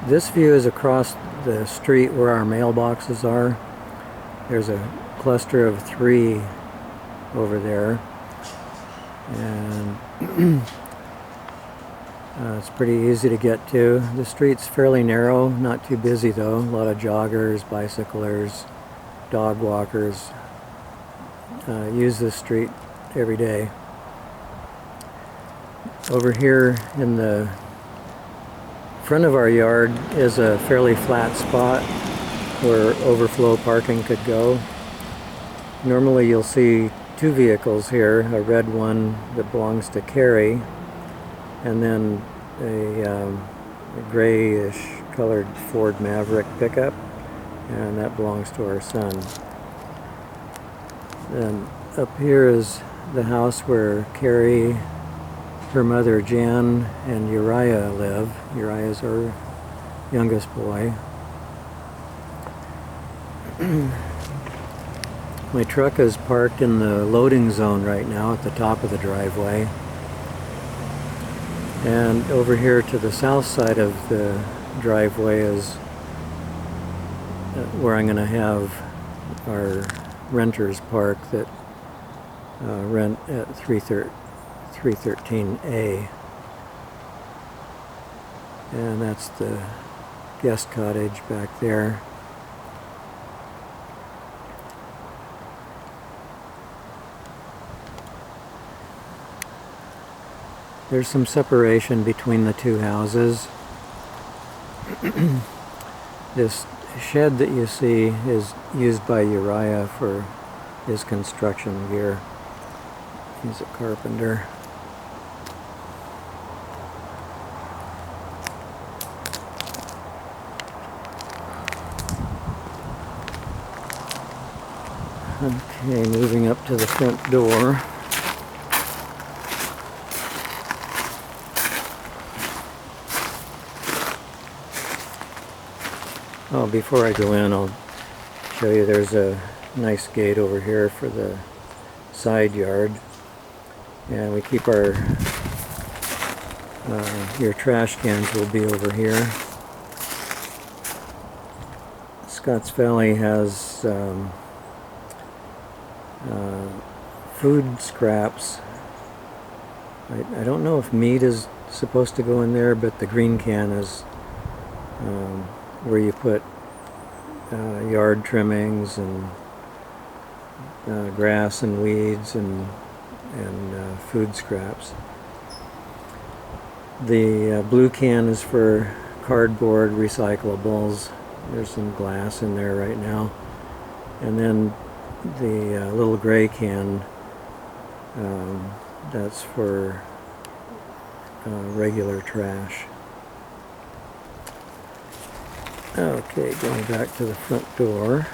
This view is across the street where our mailboxes are. There's a cluster of 3 over there, and it's pretty easy to get to. The street's fairly narrow, not too busy though. A lot of joggers, bicyclers, dog walkers use this street every day. Over here in the front of our yard is a fairly flat spot where overflow parking could go. Normally you'll see 2 vehicles here, a red one that belongs to Carrie, and then a grayish colored Ford Maverick pickup, and that belongs to our son. Then up here is the house where Carrie, her mother Jan, and Uriah live. Uriah's our youngest boy. My truck is parked in the loading zone right now at the top of the driveway. And over here to the south side of the driveway is where I'm going to have our renters park that rent at 313A. And that's the guest cottage back there. There's some separation between the 2 houses. This shed that you see is used by Uriah for his construction gear. He's a carpenter. Okay, moving up to the front door. Oh, before I go in, I'll show you there's a nice gate over here for the side yard. And we keep your trash cans will be over here. Scotts Valley has food scraps. I don't know if meat is supposed to go in there, but the green can is where you put yard trimmings and grass and weeds and food scraps. The blue can is for cardboard recyclables. There's some glass in there right now. And then the little gray can, that's for regular trash. Okay, going back to the front door.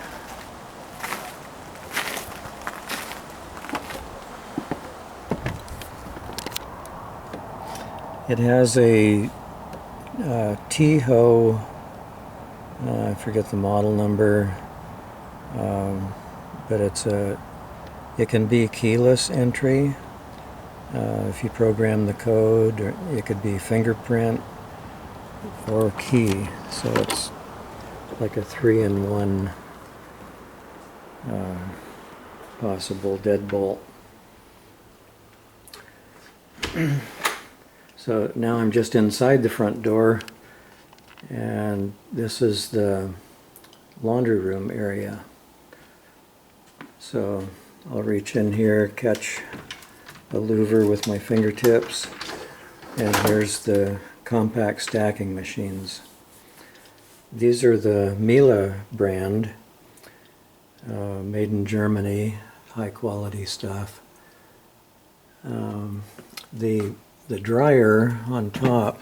It has a T-Ho, I forget the model number, but it can be keyless entry if you program the code, or it could be fingerprint or key, so it's like a 3-in-1 possible deadbolt. So now I'm just inside the front door, and this is the laundry room area. So I'll reach in here, catch a louver with my fingertips, and here's the compact stacking machines. These are the Miele brand, made in Germany, high quality stuff. The dryer on top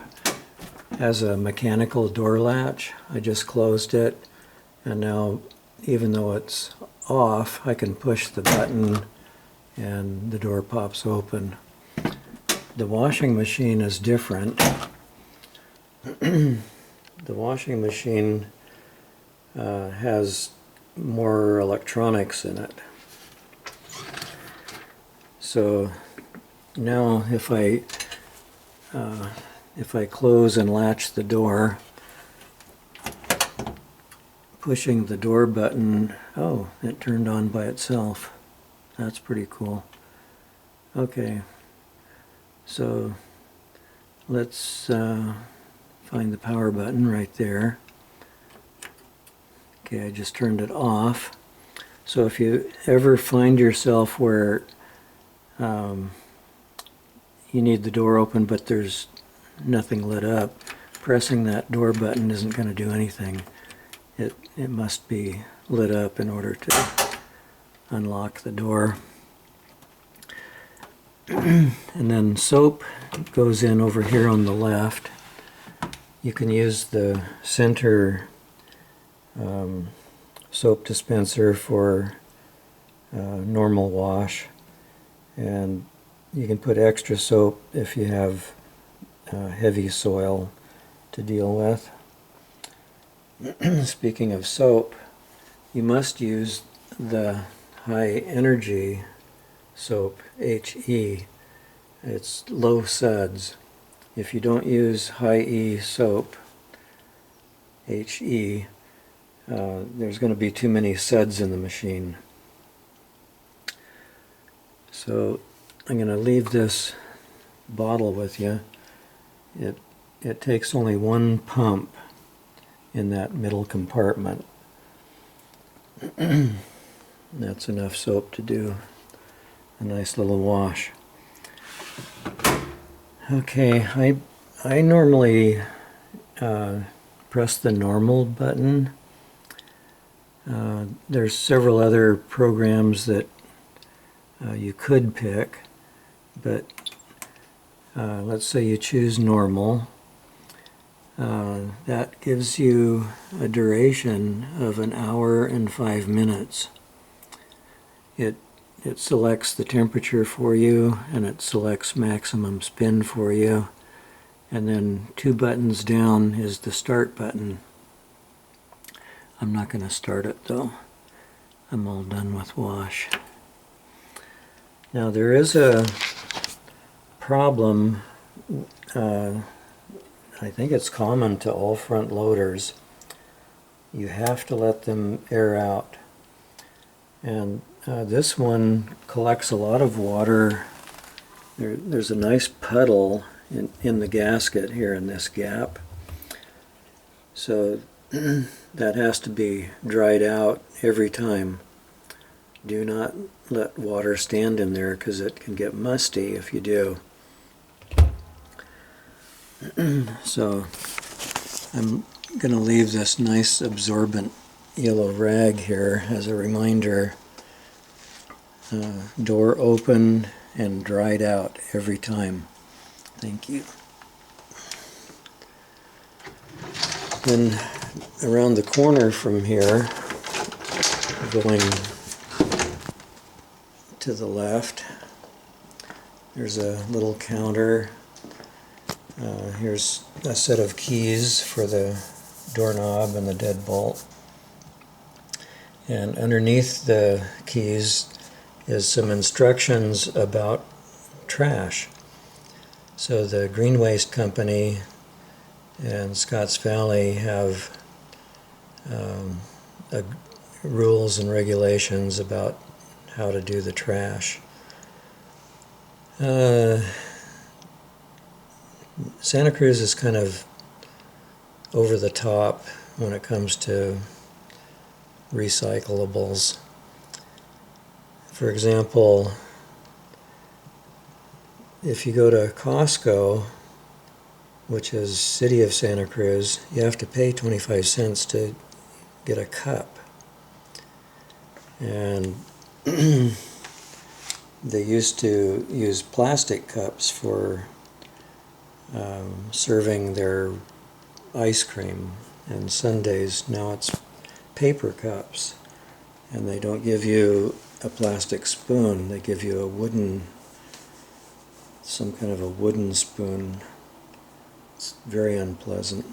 has a mechanical door latch. I just closed it, and now even though it's off, I can push the button and the door pops open. The washing machine is different. The washing machine has more electronics in it. So now if I close and latch the door, pushing the door button. Oh, it turned on by itself. That's pretty cool. Okay, so let's find the power button right there. Okay, I just turned it off. So if you ever find yourself where you need the door open but there's nothing lit up, pressing that door button isn't going to do anything. It must be lit up in order to unlock the door. And then soap goes in over here on the left. You can use the center soap dispenser for normal wash, and you can put extra soap if you have heavy soil to deal with. Speaking of soap, you must use the high energy soap, HE. It's low suds. If you don't use high E soap, HE, there's going to be too many suds in the machine. So I'm going to leave this bottle with you. It takes only one pump in that middle compartment. That's enough soap to do a nice little wash. Okay, I normally press the normal button. There's several other programs that you could pick, but let's say you choose normal. That gives you a duration of 1 hour and 5 minutes. It selects the temperature for you, and it selects maximum spin for you. And then 2 buttons down is the start button. I'm not going to start it though. I'm all done with wash. Now there is a problem. I think it's common to all front loaders. You have to let them air out. And this one collects a lot of water. There's a nice puddle in the gasket here in this gap. So that has to be dried out every time. Do not let water stand in there because it can get musty if you do. So I'm going to leave this nice absorbent yellow rag here as a reminder. Door open and dried out every time. Thank you. Then around the corner from here, going to the left, there's a little counter. Here's a set of keys for the doorknob and the deadbolt. And underneath the keys is some instructions about trash. So the Green Waste Company and Scotts Valley have rules and regulations about how to do the trash. Santa Cruz is kind of over the top when it comes to recyclables. For example, if you go to Costco, which is City of Santa Cruz, you have to pay 25 cents to get a cup. And they used to use plastic cups for serving their ice cream and sundaes. Now it's paper cups, and they don't give you a plastic spoon. They give you a wooden, some kind of a wooden spoon. It's very unpleasant.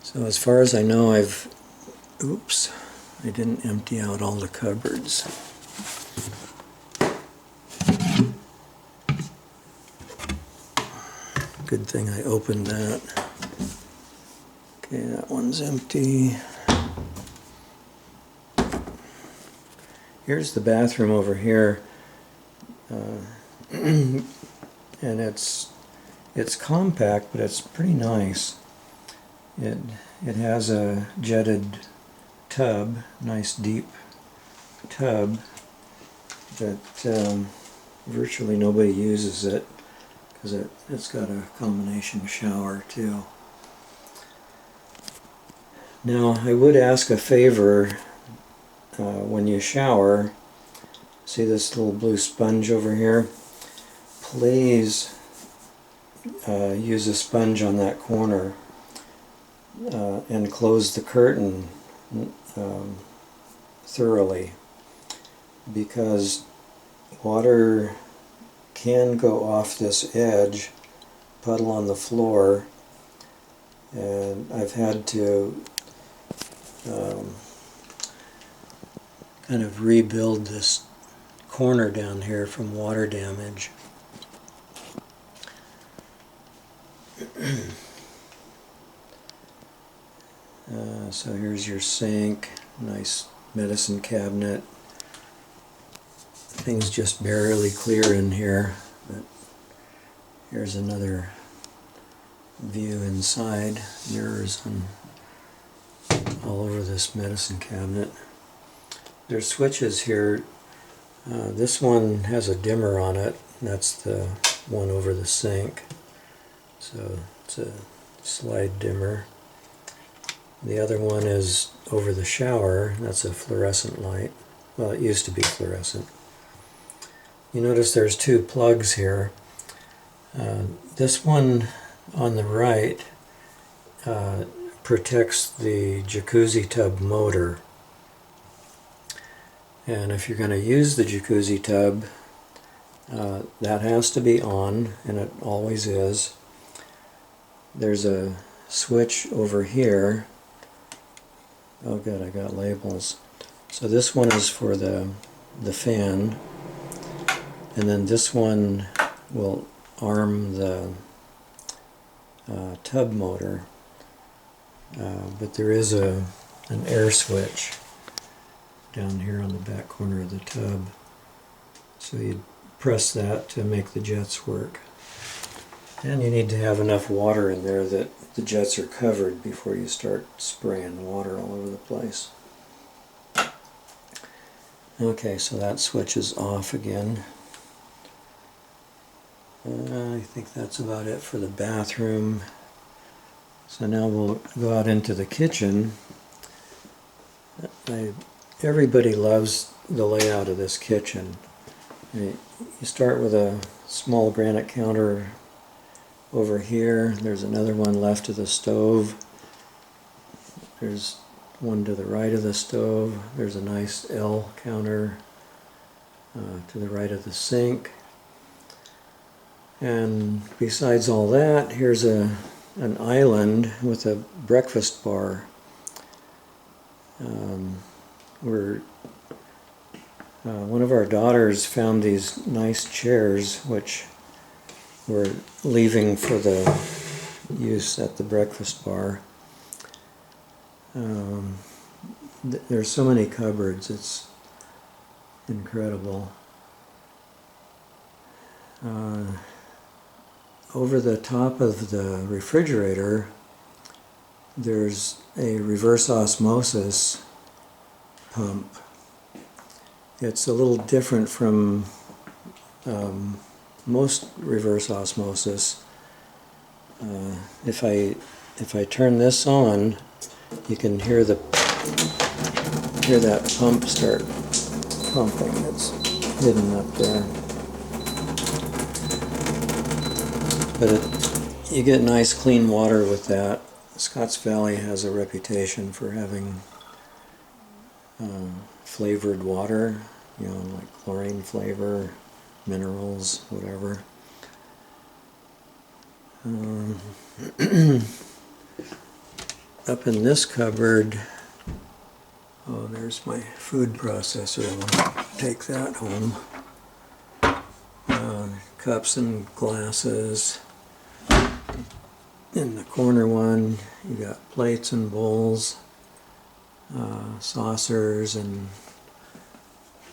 So as far as I know, oops, I didn't empty out all the cupboards. Good thing I opened that. Okay, that one's empty. Here's the bathroom over here, and it's compact, but it's pretty nice. It has a jetted tub, nice deep tub, but virtually nobody uses it because it's got a combination shower too. Now I would ask a favor when you shower. See this little blue sponge over here? Please use a sponge on that corner and close the curtain thoroughly, because water can go off this edge, puddle on the floor, and I've had to kind of rebuild this corner down here from water damage. So here's your sink, nice medicine cabinet. Things just barely clear in here, but here's another view inside. Mirrors all over this medicine cabinet. There's switches here. This one has a dimmer on it, and that's the one over the sink. So it's a slide dimmer. The other one is over the shower. That's a fluorescent light. Well, it used to be fluorescent. You notice there's two plugs here. This one on the right protects the jacuzzi tub motor. And if you're going to use the jacuzzi tub, that has to be on, and it always is. There's a switch over here. Oh good, I got labels. So this one is for the fan, and then this one will arm the tub motor. But there is an air switch down here on the back corner of the tub. So you press that to make the jets work. And you need to have enough water in there that the jets are covered before you start spraying water all over the place. Okay, so that switch is off again. I think that's about it for the bathroom. So now we'll go out into the kitchen. Everybody loves the layout of this kitchen. You start with a small granite counter over here. There's another one left of the stove. There's one to the right of the stove. There's a nice L counter to the right of the sink. And besides all that, here's an island with a breakfast bar. One of our daughters found these nice chairs which we're leaving for the use at the breakfast bar. There's so many cupboards, it's incredible. Over the top of the refrigerator there's a reverse osmosis pump. It's a little different from most reverse osmosis. If I turn this on, you can hear that pump start pumping. It's hidden up there. But you get nice clean water with that. Scotts Valley has a reputation for having flavored water, you know, like chlorine flavor, minerals, whatever. Up in this cupboard, oh, there's my food processor. I'll take that home. Cups and glasses. In the corner one, you got plates and bowls, saucers, and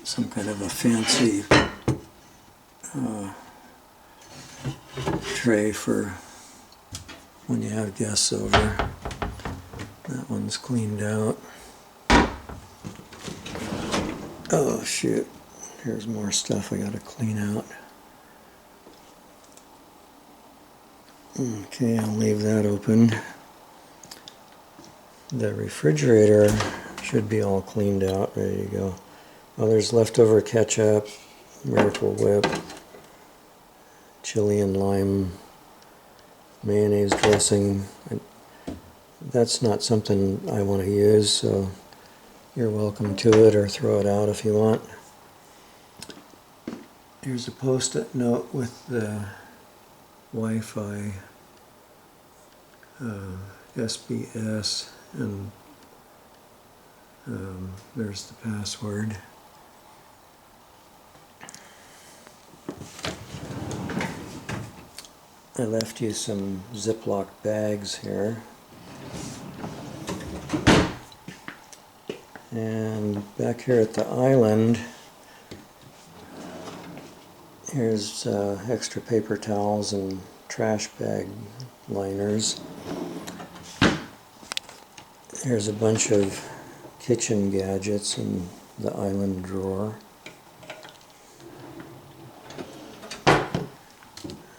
some kind of a fancy tray for when you have guests over. That one's cleaned out. Oh shoot, here's more stuff I gotta clean out. Okay, I'll leave that open. The refrigerator should be all cleaned out, ready to go. Oh, there's leftover ketchup, Miracle Whip, chili and lime, mayonnaise dressing. That's not something I want to use, so you're welcome to it or throw it out if you want. Here's a post-it note with the Wi-Fi, SBS, and there's the password. I left you some Ziploc bags here. And back here at the island, here's extra paper towels and trash bag liners. Here's a bunch of kitchen gadgets in the island drawer.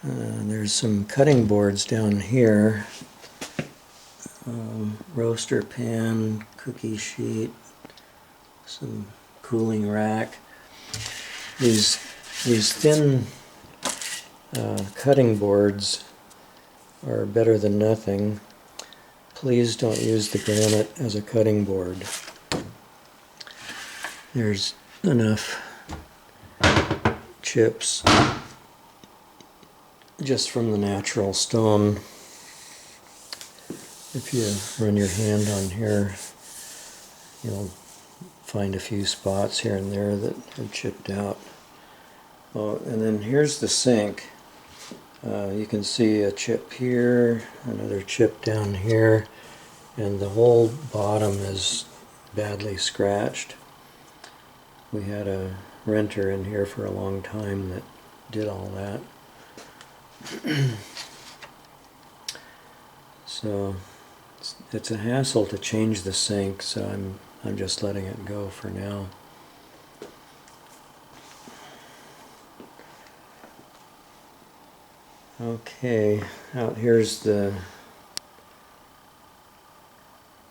There's some cutting boards down here. Roaster pan, cookie sheet, some cooling rack. These thin cutting boards are better than nothing. Please don't use the granite as a cutting board. There's enough chips just from the natural stone. If you run your hand on here, you'll find a few spots here and there that have chipped out. Oh, and then here's the sink. You can see a chip here, another chip down here, and the whole bottom is badly scratched. We had a renter in here for a long time that did all that. So it's a hassle to change the sink, so I'm just letting it go for now. Okay, out here's the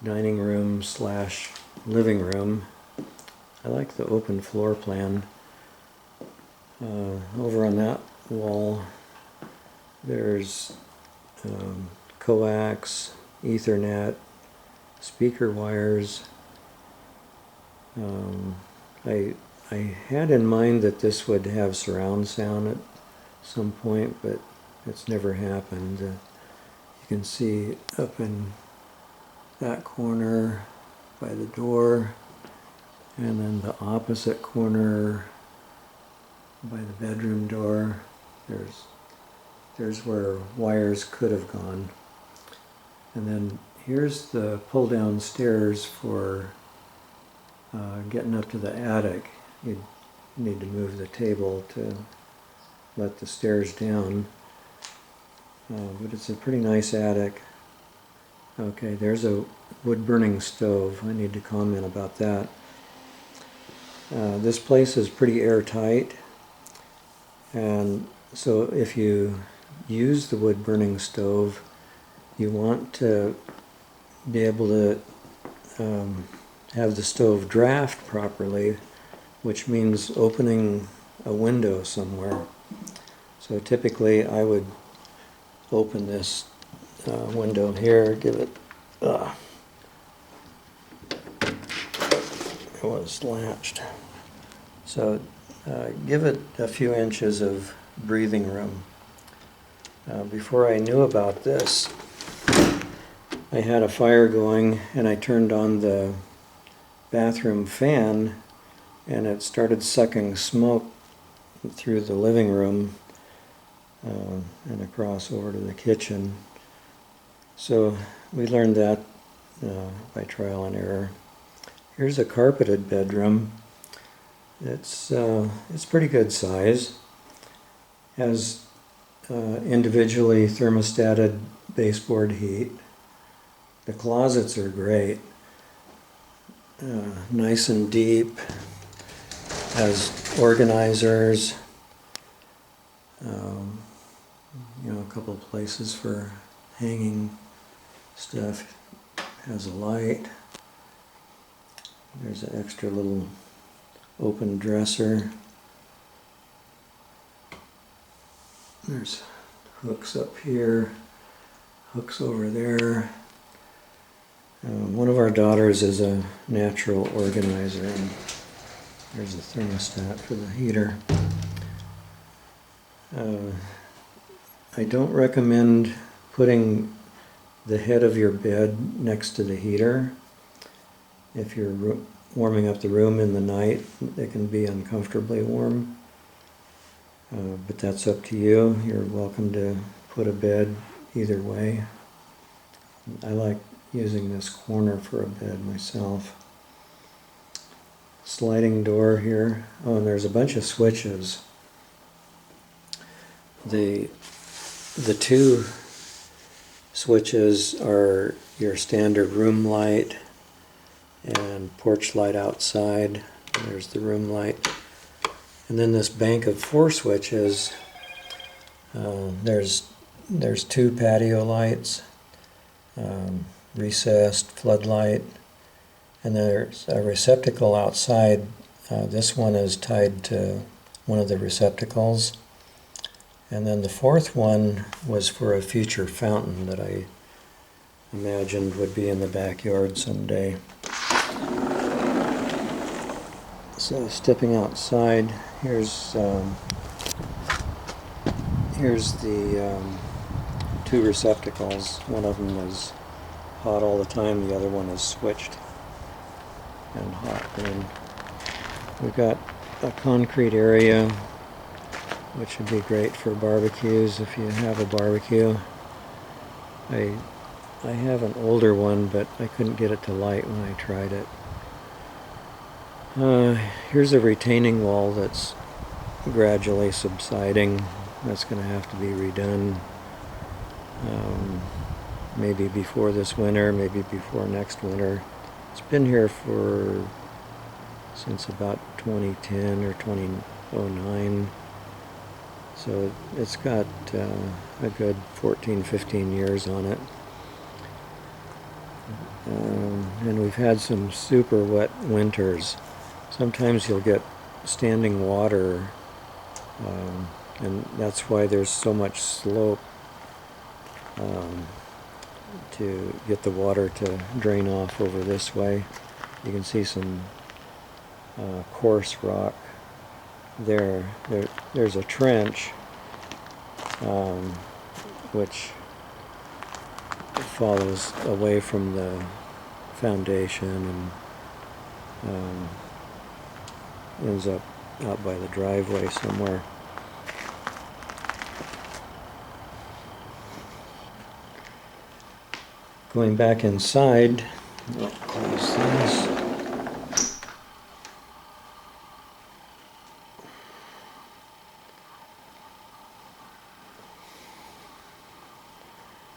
dining room slash living room. I like the open floor plan. Over on that wall there's coax, Ethernet, speaker wires. I had in mind that this would have surround sound at some point, but it's never happened. You can see up in that corner by the door, and then the opposite corner by the bedroom door, there's where wires could have gone. And then here's the pull down stairs for getting up to the attic. You need to move the table to let the stairs down. But it's a pretty nice attic. Okay, there's a wood burning stove. I need to comment about that. This place is pretty airtight, and so if you use the wood burning stove, you want to be able to have the stove draft properly, which means opening a window somewhere. So typically I would open this window here, give it, it was latched. So give it a few inches of breathing room. Before I knew about this, I had a fire going and I turned on the bathroom fan and it started sucking smoke through the living room and across over to the kitchen. So we learned that by trial and error. Here's a carpeted bedroom. It's pretty good size. Has individually thermostated baseboard heat. The closets are great. Nice and deep. Has organizers. A couple of places for hanging stuff. Has a light. There's an extra little open dresser. There's hooks up here, hooks over there. One of our daughters is a natural organizer, and there's a thermostat for the heater. I don't recommend putting the head of your bed next to the heater. If you're warming up the room in the night, it can be uncomfortably warm. But that's up to you. You're welcome to put a bed either way. I like using this corner for a bed myself. Sliding door here. Oh, and there's a bunch of switches. The two switches are your standard room light and porch light outside. There's the room light. And then this bank of 4 switches, there's 2 patio lights, recessed floodlight, and there's a receptacle outside. This one is tied to one of the receptacles. And then the 4th one was for a future fountain that I imagined would be in the backyard someday. So stepping outside, here's the 2 receptacles. One of them is hot all the time, the other one is switched and hot. And we've got a concrete area, which would be great for barbecues if you have a barbecue. I have an older one, but I couldn't get it to light when I tried it. Here's a retaining wall that's gradually subsiding. That's going to have to be redone. Maybe before this winter, maybe before next winter. It's been here since about 2010 or 2009. So it's got a good 14-15 years on it. And we've had some super wet winters. Sometimes you'll get standing water, and that's why there's so much slope to get the water to drain off over this way. You can see some coarse rock there. There's a trench which follows away from the foundation and ends up out by the driveway somewhere. Going back inside, I'll close this.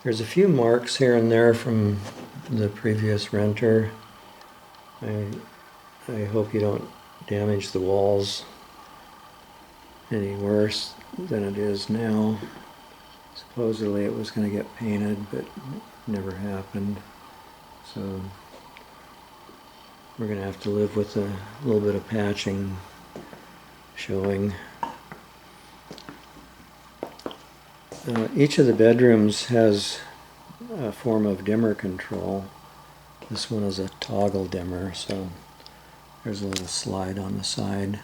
There's a few marks here and there from the previous renter. I hope you don't damage the walls any worse than it is now. Supposedly it was going to get painted, but it never happened. So we're going to have to live with a little bit of patching showing. Each of the bedrooms has a form of dimmer control. This one is a toggle dimmer, so there's a little slide on the side.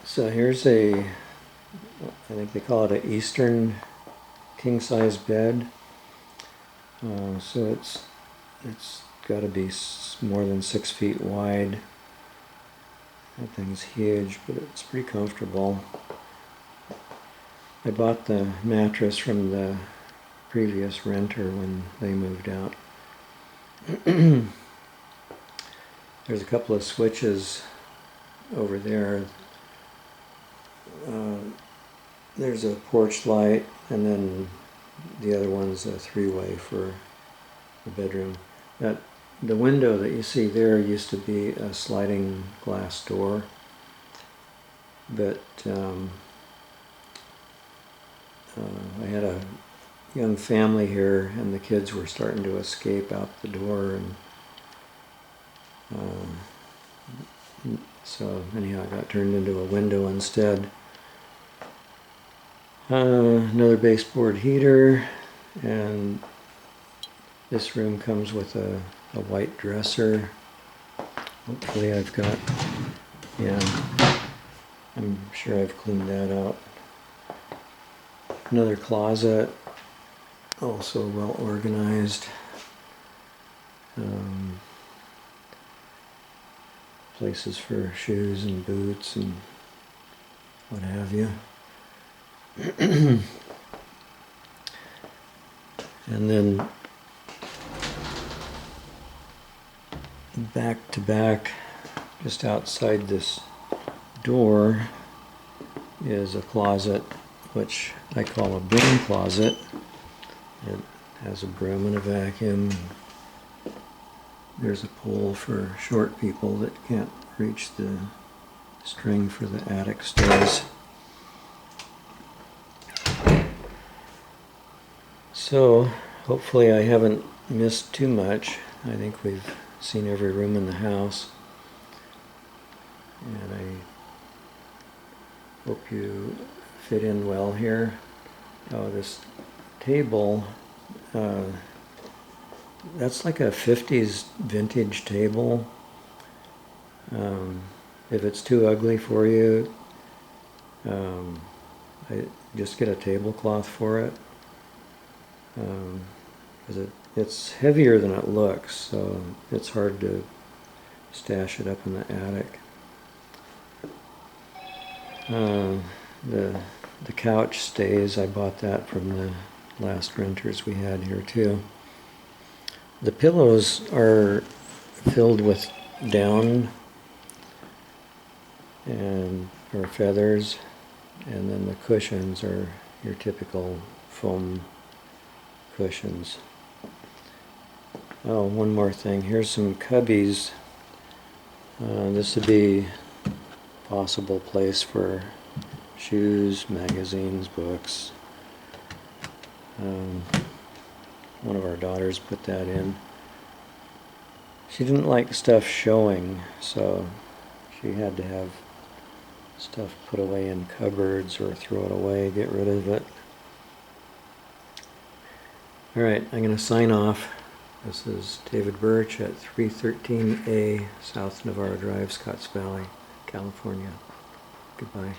So here's I think they call it an Eastern king-size bed. So it's got to be more than 6 feet wide. That thing's huge, but it's pretty comfortable. I bought the mattress from the previous renter when they moved out. There's a couple of switches over there. There's a porch light, and then the other one's a three-way for the bedroom. The window that you see there used to be a sliding glass door, but I had a young family here, and the kids were starting to escape out the door, and so anyhow it got turned into a window instead. Another baseboard heater, and this room comes with a white dresser. Hopefully I've got, yeah, I'm sure I've cleaned that out. Another closet, also well organized. Places for shoes and boots and what have you. And then back to back, just outside this door, is a closet which I call a broom closet. It has a broom and a vacuum. There's a pole for short people that can't reach the string for the attic stairs. So hopefully I haven't missed too much. I think we've seen every room in the house, and I hope you fit in well here. Oh, this table, that's like a 50s vintage table. If it's too ugly for you, I just get a tablecloth for it. Because it's heavier than it looks, so it's hard to stash it up in the attic. The couch stays. I bought that from the last renters we had here too. The pillows are filled with down and or feathers, and then the cushions are your typical foam cushions. Oh, one more thing. Here's some cubbies. This would be a possible place for shoes, magazines, books. One of our daughters put that in. She didn't like stuff showing, so she had to have stuff put away in cupboards or throw it away, get rid of it. Alright, I'm going to sign off. This is David Birch at 313A South Navarro Drive, Scotts Valley, California. Goodbye.